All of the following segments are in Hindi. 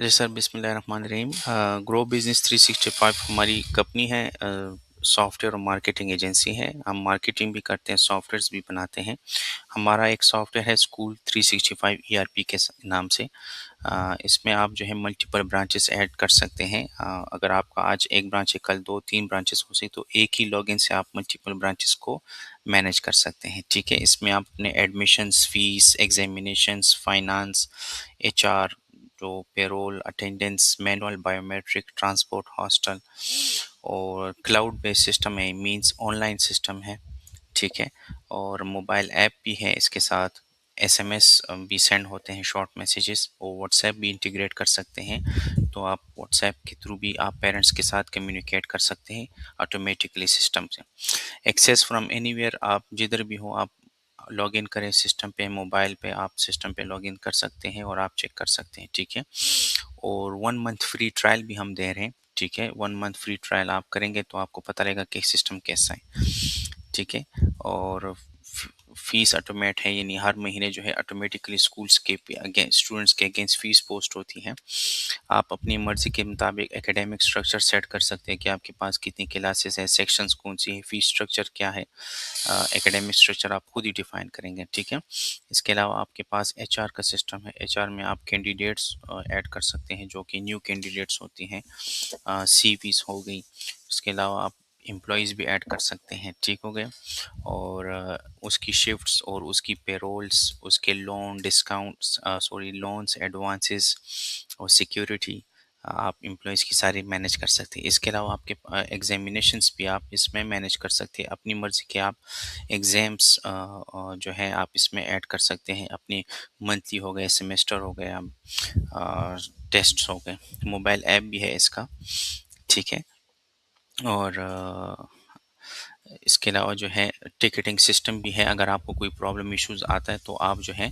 जी सर, बिस्मिल्लाहिर्रहमानिर्रहीम। ग्रो बिज़नेस 365 हमारी कंपनी है, सॉफ्टवेयर और मार्केटिंग एजेंसी है। हम मार्केटिंग भी करते हैं, सॉफ्टवेयर्स भी बनाते हैं। हमारा एक सॉफ्टवेयर है स्कूल 365 ईआरपी के नाम से। इसमें आप जो है मल्टीपल ब्रांचेस ऐड कर सकते हैं। अगर आपका आज एक ब्रांच है, कल 2-3 ब्रांचेस हो सकती, तो एक ही लॉगिन से आप मल्टीपल ब्रांचेस को मैनेज कर सकते हैं, ठीक है? इसमें आप अपने admissions, fees, examinations, finance, HR, जो payroll, attendance, manual, biometric, transport, hostel और क्लाउड बेस्ड सिस्टम है, मीन्स ऑनलाइन सिस्टम है, ठीक है? और मोबाइल ऐप भी है इसके साथ। एसएमएस भी सेंड होते हैं, शॉर्ट मैसेजेस, और व्हाट्सएप भी इंटीग्रेट कर सकते हैं। तो आप व्हाट्सएप के थ्रू भी आप पेरेंट्स के साथ कम्युनिकेट कर सकते हैं ऑटोमेटिकली सिस्टम से। एक्सेस फ्रॉम एनीवेयर, आप जिधर भी हो आप लॉगिन करें सिस्टम पे, मोबाइल पे आप सिस्टम पे लॉगिन कर सकते हैं और आप चेक कर सकते हैं, ठीक है? और 1 मंथ फ्री ट्रायल भी हम दे रहे हैं, ठीक है? 1 मंथ फ्री ट्रायल आप करेंगे तो आपको पता रहेगा कि सिस्टम कैसा है, ठीक है? और फीस ऑटोमेट है, यानी हर महीने जो है ऑटोमेटिकली स्कूल्स के अगेंस्ट, स्टूडेंट्स के अगेंस्ट फीस पोस्ट होती है। आप अपनी मर्जी के मुताबिक एकेडमिक स्ट्रक्चर सेट कर सकते हैं कि आपके पास कितनी क्लासेस है, सेक्शंस कौन सी है, फीस स्ट्रक्चर क्या है। एकेडमिक स्ट्रक्चर आप खुद ही डिफाइन करेंगे, ठीक है? इसके अलावा आपके पास एचआर का सिस्टम है। एचआर में आप कैंडिडेट्स ऐड कर सकते हैं जो कि न्यू कैंडिडेट्स होती हैं, सीवीज हो गई। इसके अलावा आप एम्प्लॉयज़ भी ऐड कर सकते हैं, ठीक हो गया? और उसकी शिफ्ट्स और उसकी पेरोल्स, उसके loan discounts, sorry loans, advances और सिक्योरिटी आप एम्प्लॉयज़ की सारी मैनेज कर सकते हैं। इसके अलावा आपके एग्जामिनेशंस भी आप इसमें मैनेज कर सकते हैं। अपनी मर्ज़ी के आप एग्ज़ाम्स जो है आप इसमें ऐड कर सकते हैं। अपनी मंथली हो गए, सेमेस्टर हो गया, टेस्ट्स हो गए। मोबाइल ऐप भी है इसका, ठीक है? और इसके अलावा जो है टिकटिंग सिस्टम भी है। अगर आपको कोई प्रॉब्लम इश्यूज़ आता है तो आप जो है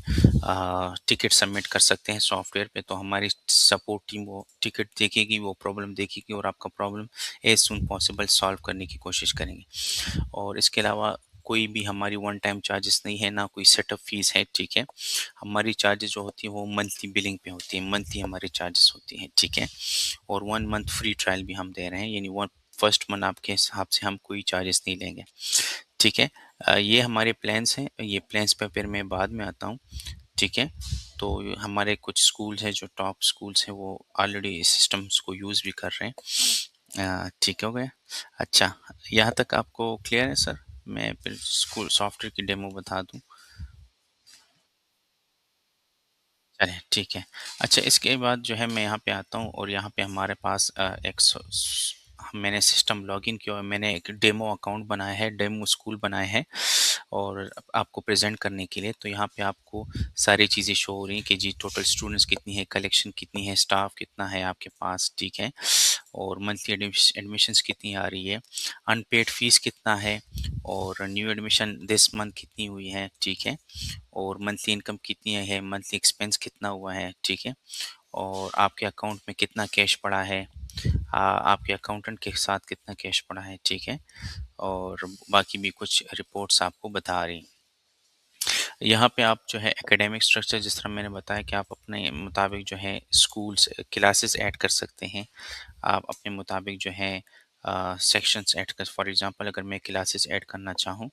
टिकट सबमिट कर सकते हैं सॉफ्टवेयर पे, तो हमारी सपोर्ट टीम वो टिकट देखेगी, वो प्रॉब्लम देखेगी और आपका problem as soon possible solve करने की कोशिश करेंगे। और इसके अलावा कोई भी हमारी वन टाइम चार्जेस नहीं है, ना कोई सेटअप फीस है, ठीक है? हमारी चार्जेस जो होती है वो मंथली बिलिंग पे होती है, मंथली हमारी चार्जेस होती हैं, ठीक है? और 1 मंथ फ्री ट्रायल भी हम दे रहे हैं, यानी वन फर्स्ट मंथ आपके हिसाब से हम कोई चार्जेस नहीं लेंगे, ठीक है? ये हमारे प्लान्स हैं, ये प्लान्स पे फिर मैं बाद में आता हूँ, ठीक है? तो हमारे कुछ स्कूल्स हैं जो टॉप स्कूल्स हैं, वो ऑलरेडी इस सिस्टम्स को यूज़ भी कर रहे हैं। ठीक हो गया? अच्छा, यहाँ तक आपको क्लियर है सर? मैं फिर स्कूल सॉफ्टवेयर की डेमो बता दूँ। चलें, ठीक है। अच्छा, इसके बाद जो है मैं यहाँ पे आता हूँ और यहाँ पे हमारे पास एक मैंने सिस्टम लॉगिन किया और मैंने एक डेमो अकाउंट बनाया है, डेमो स्कूल बनाया है और आपको प्रेज़ेंट करने के लिए। तो यहाँ पे आपको सारी चीज़ें शो हो रही हैं कि जी टोटल स्टूडेंट्स कितनी है, कलेक्शन कितनी है, स्टाफ कितना है आपके पास, ठीक है? और मंथली एडमिशन्स कितनी आ रही है, अनपेड फीस कितना है और न्यू एडमिशन दिस मंथ कितनी हुई है, ठीक है? और मंथली इनकम कितनी है, मंथली एक्सपेंस कितना हुआ है, ठीक है? और आपके अकाउंट में कितना कैश पड़ा है, आपके अकाउंटेंट के साथ कितना कैश पड़ा है, ठीक है? और बाकी भी कुछ रिपोर्ट्स आपको बता रही। यहाँ पे आप जो है एकेडमिक स्ट्रक्चर, जिस तरह मैंने बताया कि आप अपने मुताबिक जो है स्कूल्स क्लासेस ऐड कर सकते हैं। आप अपने मुताबिक जो है सेक्शंस ऐड कर, फॉर एग्जांपल अगर मैं क्लासेस ऐड करना चाहूँ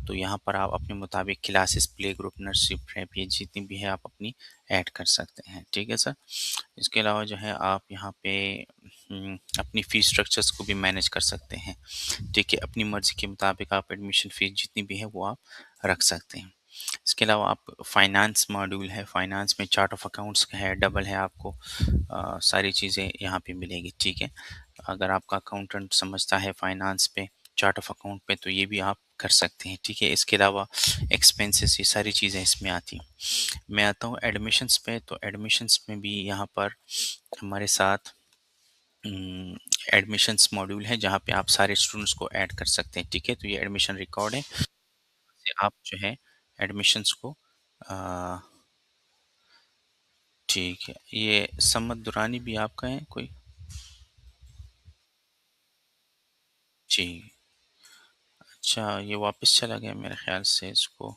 तो यहाँ पर आप अपने मुताबिक classes, play group, nursery, prep, ये जितनी भी है आप अपनी ऐड कर सकते हैं, ठीक है सर? इसके अलावा जो है आप यहाँ पे अपनी फ़ीस स्ट्रक्चर्स को भी मैनेज कर सकते हैं, ठीक है? अपनी मर्ज़ी के मुताबिक आप एडमिशन फ़ीस जितनी भी है वो आप रख सकते हैं। इसके अलावा आप फाइनेंस मॉड्यूल है, फाइनेंस में चार्ट ऑफ अकाउंट्स का है, डबल है, आपको सारी चीज़ें यहाँ पे मिलेगी, ठीक है? अगर आपका अकाउंटेंट समझता है फाइनेंस पे, चार्ट ऑफ अकाउंट पे, तो ये भी आप कर सकते हैं, ठीक है? इसके अलावा एक्सपेंसेस, ये सारी चीज़ें इसमें आती हैं। मैं आता हूँ एडमिशन्स पे, तो एडमिशन्स में भी यहाँ पर हमारे साथ एडमिशन्स मॉड्यूल है जहाँ पे आप सारे स्टूडेंट्स को ऐड कर सकते हैं, ठीक है? तो ये एडमिशन रिकॉर्ड है, से आप जो है एडमिशन्स को अ, ठीक है। ये सम्मत दुरानी भी आपका है कोई? जी। अच्छा, ये वापस चला गया मेरे ख़्याल से इसको।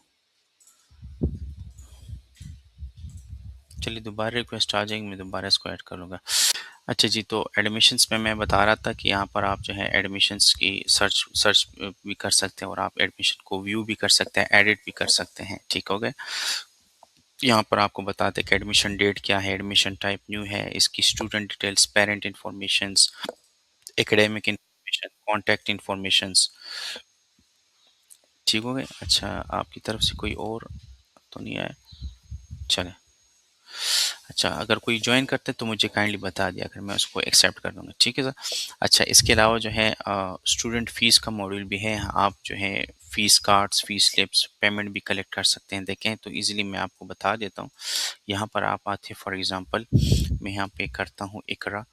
चलिए दोबारा रिक्वेस्ट आ जाएगी, मैं दोबारा इसको ऐड कर लूँगा। अच्छा जी, तो एडमिशन्स में मैं बता रहा था कि यहाँ पर आप जो है एडमिशन्स की सर्च सर्च भी कर सकते हैं और आप एडमिशन को व्यू भी कर सकते हैं, एडिट भी कर सकते हैं। ठीक हो गया? यहाँ पर आपको बताते हैं कि एडमिशन डेट क्या है, एडमिशन टाइप न्यू है, इसकी student details, parent informations, academic information, contact informations. ठीक हो गए? अच्छा, आपकी तरफ से कोई और तो नहीं आया? चलें। अच्छा, अगर कोई जॉइन करते तो मुझे काइंडली बता दिया अगर मैं उसको एक्सेप्ट कर दूँगा। ठीक है सर? अच्छा, इसके अलावा जो है स्टूडेंट फ़ीस का मॉड्यूल भी है। आप जो है fees cards, fees slips, payment भी कलेक्ट कर सकते हैं। देखें तो ईज़िली मैं आपको बता देता हूँ। यहाँ पर आप आते हैं, फॉर एग्ज़ाम्पल मैं यहाँ पे करता हूँ इकरा,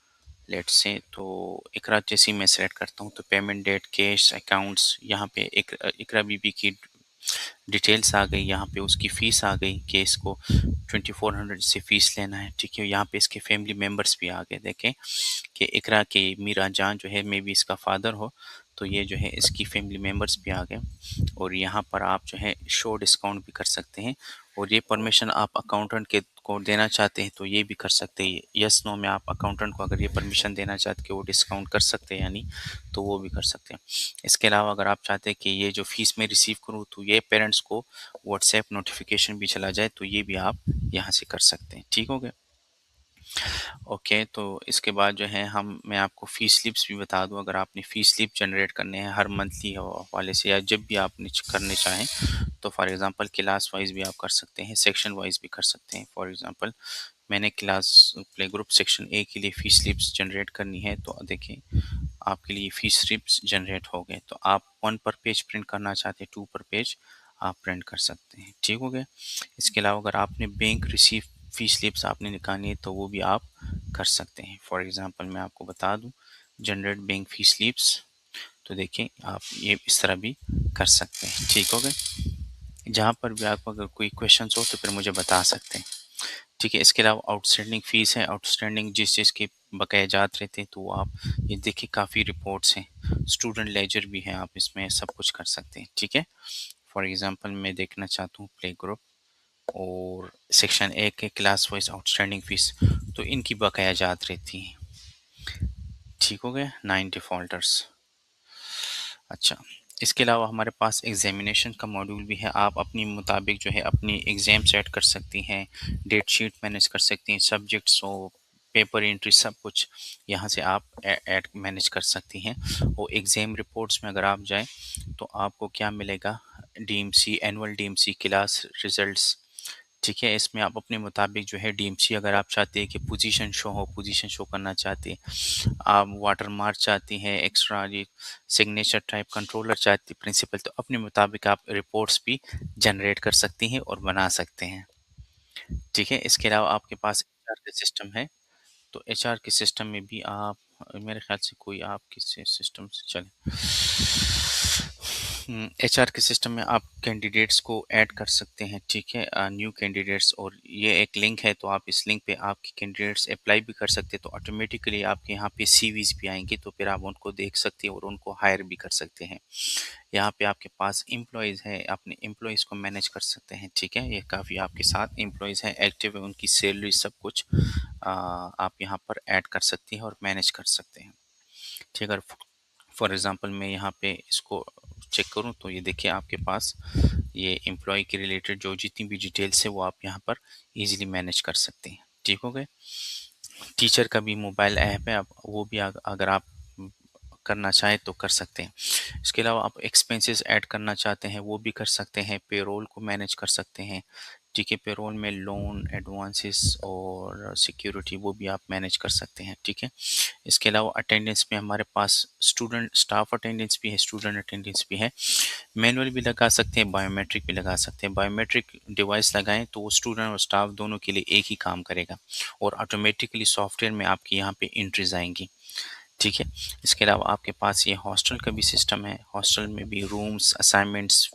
लेट्स से, तो इकरा जैसे ही मैं सेलेक्ट करता हूँ तो पेमेंट डेट, कैश, अकाउंट्स, यहाँ पे इकरा बीबी की डिटेल्स आ गई, यहाँ पे उसकी फ़ीस आ गई कि इसको 2400 से फ़ीस लेना है। ठीक है? यहाँ पे इसके फैमिली मेंबर्स भी आ गए। देखें कि इकरा के मीरा जान जो है, मे बी इसका फादर हो, तो ये जो है इसकी फैमिली मेंबर्स भी आ गए। और यहाँ पर आप जो है शो डिस्काउंट भी कर सकते हैं और ये परमिशन आप अकाउंटेंट के को देना चाहते हैं तो ये भी कर सकते हैं। यस नो में आप अकाउंटेंट को अगर ये परमिशन देना चाहते हैं कि वो डिस्काउंट कर सकते हैं यानी, तो वो भी कर सकते हैं। इसके अलावा अगर आप चाहते हैं कि ये जो फीस मैं रिसीव करूँ तो ये पेरेंट्स को व्हाट्सएप नोटिफिकेशन भी चला जाए, तो ये भी आप यहाँ से कर सकते हैं। ठीक हो गया? ओके, तो इसके बाद जो है मैं आपको फ़ीस स्लिप्स भी बता दूँ। अगर आपने फ़ीस स्लिप जनरेट करने हैं हर मंथली हवाले से या जब भी आपने करने चाहें, तो फॉर एग्ज़ाम्पल क्लास वाइज़ भी आप कर सकते हैं, सेक्शन वाइज़ भी कर सकते हैं। फॉर एग्ज़ाम्पल मैंने class play group section A के लिए फ़ीस स्लिप्स जनरेट करनी है, तो देखिए आपके लिए फ़ीस स्लिप्स जनरेट हो गए। तो आप 1 पर पेज प्रिंट करना चाहते हैं, 2 पर पेज आप प्रिंट कर सकते हैं। ठीक हो गया? इसके अलावा अगर आपने बैंक रिसीव फ़ीस स्लिप्स आपने निकालनी है तो वो भी आप कर सकते हैं। फॉर एग्ज़ाम्पल मैं आपको बता दूँ, जनरेट बैंक फ़ीस स्लिप्स, तो देखिए आप ये इस तरह भी कर सकते हैं। ठीक हो गए? जहाँ पर भी आपको अगर कोई क्वेश्चंस हो तो फिर मुझे बता सकते हैं। ठीक है? इसके अलावा आउटस्टैंडिंग फ़ीस है, आउटस्टैंडिंग जिस चीज़ के बकाया जात रहते हैं तो वो आप ये देखिए काफ़ी रिपोर्ट्स हैं, स्टूडेंट लेजर भी है, आप इसमें सब कुछ कर सकते हैं। ठीक है? फॉर एग्ज़ाम्पल मैं देखना चाहता हूँ प्ले ग्रुप और सेक्शन ए के क्लास वाइज़ आउटस्टैंडिंग फ़ीस, तो इनकी बकाया जात रहती हैं। ठीक हो गया? 9 डिफ़ॉल्टर्स। अच्छा, इसके अलावा हमारे पास एग्ज़ामिनेशन का मॉड्यूल भी है। आप अपनी मुताबिक जो है अपनी एग्ज़ाम सेट कर सकती हैं, डेट शीट मैनेज कर सकती हैं, सब्जेक्ट्स हो, पेपर एंट्री सब कुछ यहाँ से आप ऐड मैनेज कर सकती हैं। और एग्ज़ाम रिपोर्ट्स में अगर आप जाएँ तो आपको क्या मिलेगा, DMC, annual DMC class results. ठीक है? इसमें आप अपने मुताबिक जो है डीएमसी अगर आप चाहते हैं कि पोजीशन शो हो, पोजीशन शो करना चाहते हैं। आप वाटरमार्क चाहती हैं, एक्स्ट्रा ये सिग्नेचर टाइप कंट्रोलर चाहती प्रिंसिपल, तो अपने मुताबिक आप रिपोर्ट्स भी जनरेट कर सकती हैं और बना सकते हैं। ठीक है? इसके अलावा आपके पास एचआर का सिस्टम है, तो एचआर के सिस्टम में भी आप मेरे ख्याल से कोई आप किस सिस्टम से चले, एचआर के सिस्टम में आप कैंडिडेट्स को ऐड कर सकते हैं। ठीक है? न्यू कैंडिडेट्स, और ये एक लिंक है तो आप इस लिंक पे आपके कैंडिडेट्स अप्लाई भी कर सकते हैं, तो ऑटोमेटिकली आपके यहाँ पे सीवीज भी आएंगे, तो फिर आप उनको देख सकते हैं और उनको हायर भी कर सकते हैं। यहाँ पे आपके पास एम्प्लॉयज़ है, अपने एम्प्लॉयज़ को मैनेज कर सकते हैं। ठीक है? ये काफ़ी आपके साथ एम्प्लॉयज़ हैं, एक्टिव है, उनकी सैलरी सब कुछ आप यहाँ पर ऐड कर सकती हैं और मैनेज कर सकते हैं। ठीक है? फॉर एग्ज़ाम्पल मैं यहाँ पे इसको चेक करूँ तो ये देखिए आपके पास ये एम्प्लॉय के रिलेटेड जो जितनी भी डिटेल्स है वो आप यहाँ पर इजीली मैनेज कर सकते हैं। ठीक हो गए? टीचर का भी मोबाइल ऐप है, आप वो भी अगर आप करना चाहें तो कर सकते हैं। इसके अलावा आप एक्सपेंसेस ऐड करना चाहते हैं वो भी कर सकते हैं, पेरोल को मैनेज कर सकते हैं। ठीक है? पेरोल में लोन, एडवांसेस और सिक्योरिटी वो भी आप मैनेज कर सकते हैं। ठीक है? इसके अलावा अटेंडेंस में हमारे पास स्टूडेंट स्टाफ अटेंडेंस भी है, स्टूडेंट अटेंडेंस भी है। मैनुअल भी लगा सकते हैं, बायोमेट्रिक भी लगा सकते हैं। बायोमेट्रिक डिवाइस लगाएं तो वो स्टूडेंट और स्टाफ दोनों के लिए एक ही काम करेगा और ऑटोमेटिकली सॉफ्टवेयर में आपकी यहाँ पे एंट्रीज आएंगी। ठीक है? इसके अलावा आपके पास ये हॉस्टल का भी सिस्टम है, हॉस्टल में भी रूम्स, असाइनमेंट्स,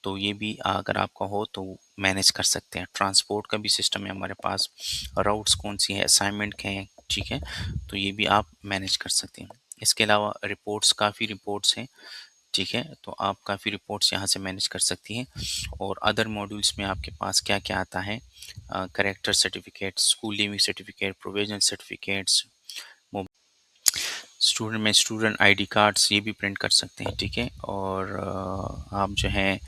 तो ये भी अगर आपका हो तो मैनेज कर सकते हैं। ट्रांसपोर्ट का भी सिस्टम है हमारे पास, राउट्स कौन सी है, असाइनमेंट क्या है, ठीक है? तो ये भी आप मैनेज कर सकते हैं। इसके अलावा रिपोर्ट्स, काफ़ी रिपोर्ट्स हैं, ठीक है? तो आप काफ़ी रिपोर्ट्स यहाँ से मैनेज कर सकती हैं और अदर मॉड्यूल्स में आपके पास क्या-क्या आता है character certificate, school leaving certificate, provisional certificates, मो स्टूडेंट में स्टूडेंट आईडी कार्ड्स ये भी प्रिंट कर सकते हैं, ठीक है? और आप जो है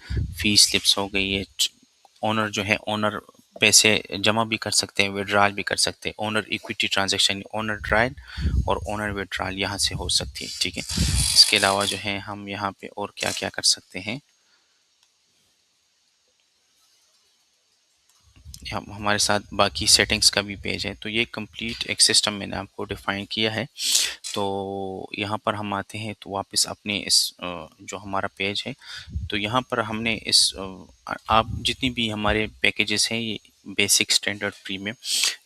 फ़ीस स्लिप्स हो गई है, ओनर जो है ओनर पैसे जमा भी कर सकते हैं, विथड्रॉल भी कर सकते हैं। Owner equity transaction, owner drive और ओनर विथड्रॉल यहाँ से हो सकती है, ठीक है? इसके अलावा जो है हम यहाँ पे और क्या-क्या कर सकते हैं, हम हमारे साथ बाकी सेटिंग्स का भी पेज है। तो ये कंप्लीट एक सिस्टम मैंने आपको डिफ़ाइन किया है। तो यहाँ पर हम आते हैं तो वापस अपने इस जो हमारा पेज है, तो यहाँ पर हमने आप जितनी भी हमारे पैकेजेस हैं ये बेसिक, स्टैंडर्ड, प्रीमियम,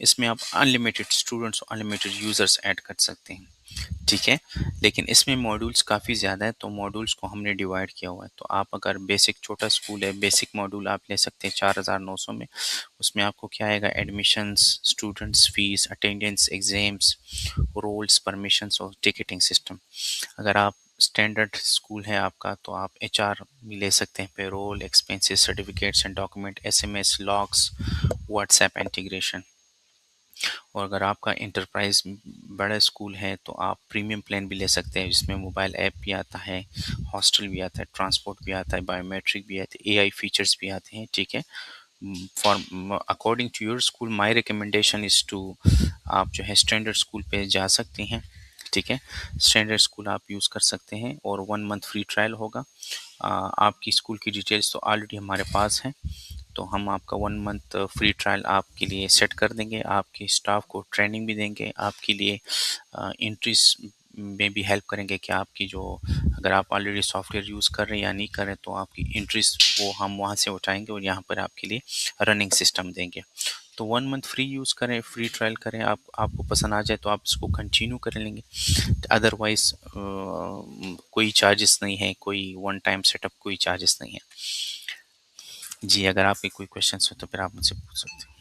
इसमें आप unlimited students, unlimited users add कर सकते हैं, ठीक है? लेकिन इसमें मॉड्यूल्स काफ़ी ज़्यादा है, तो मॉड्यूल्स को हमने डिवाइड किया हुआ है। तो आप अगर बेसिक छोटा स्कूल है, बेसिक मॉड्यूल आप ले सकते हैं 4900 में। उसमें आपको क्या आएगा, admissions, students fees, attendance, exams, roles, permissions और टिकटिंग सिस्टम। अगर आप स्टैंडर्ड स्कूल है आपका तो आप एचआर भी ले सकते हैं, payroll, expenses, certificates and document, SMS, logs, WhatsApp integration. और अगर आपका इंटरप्राइज बड़ा स्कूल है तो आप प्रीमियम प्लान भी ले सकते हैं, जिसमें मोबाइल ऐप भी आता है, हॉस्टल भी आता है, ट्रांसपोर्ट भी आता है, बायोमेट्रिक भी आते हैं, एआई फीचर्स भी आते हैं, ठीक है? For according to your school my recommendation is to, आप जो है स्टैंडर्ड स्कूल पे जा सकती हैं, ठीक है? स्टैंडर्ड स्कूल आप यूज़ कर सकते हैं और 1 मंथ फ्री ट्रायल होगा। आपकी स्कूल की डिटेल्स तो ऑलरेडी हमारे पास हैं, तो हम आपका 1 मंथ फ्री ट्रायल आपके लिए सेट कर देंगे, आपके स्टाफ को ट्रेनिंग भी देंगे, आपके लिए एंट्रीज में भी हेल्प करेंगे कि आपकी जो, अगर आप ऑलरेडी सॉफ्टवेयर यूज़ कर रहे हैं या नहीं कर रहे हैं, तो आपकी एंट्रीज वो हम वहाँ से उठाएंगे और यहाँ पर आपके लिए रनिंग सिस्टम देंगे। तो 1 मंथ फ्री यूज़ करें, फ्री ट्रायल करें, आप आपको पसंद आ जाए तो आप इसको कंटिन्यू कर लेंगे। अदरवाइज़ कोई चार्जेस नहीं है, कोई वन टाइम सेटअप कोई चार्जेस नहीं है। जी, अगर आपके कोई क्वेश्चंस हो तो फिर आप मुझसे पूछ सकते हैं।